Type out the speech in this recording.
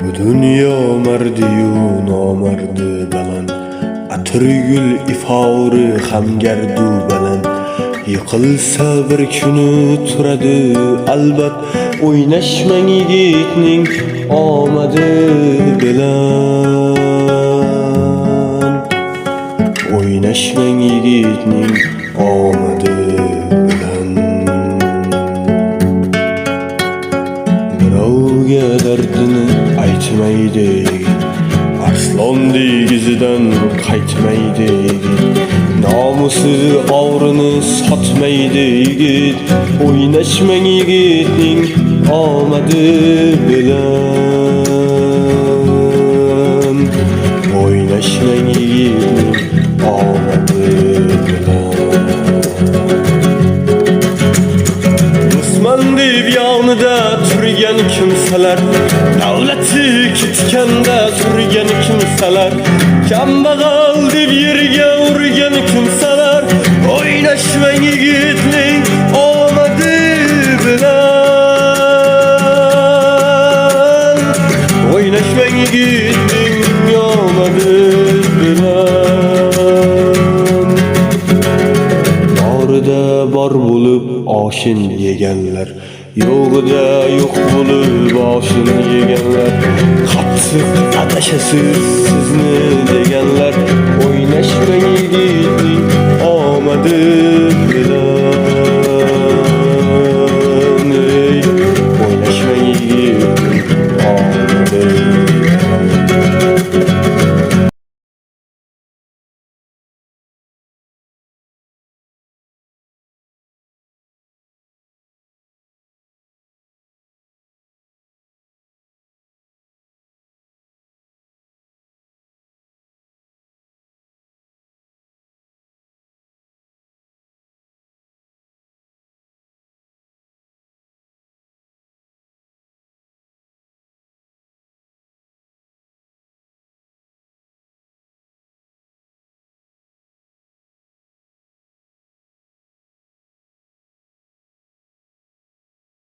Bu dünya merdiyu namerdi balan, Atırgül ifavri hamgerdu balan. Yıkılsa bir künü turadı albat, Oynaşman yigitning omadi bilan. Oynaşman yigitning omadi bilan. Birovga dardini aytmaydi, Arslon degizidan qaytmaydi yigit. Namusi og'rini sotmaydi yigit. O'ynashmang yigitning omadi bilan. O'ynashmang yigitning omadi bilan. Dushman deb yonida turgan kimsalar, davlati ketganda turgan kimsalar, kambag'al deb yerga urgan kimsalar, o'ynashmang yigitning omadi bilan. O'ynashmang yigitning omadi bilan. Borida bor bo'lib oshin yeganlar, yo'g'ida yo'q bo'lib boshin yeganlar, qattiq adashasiz sizni deganlar, o'ynashmang yigitning omadi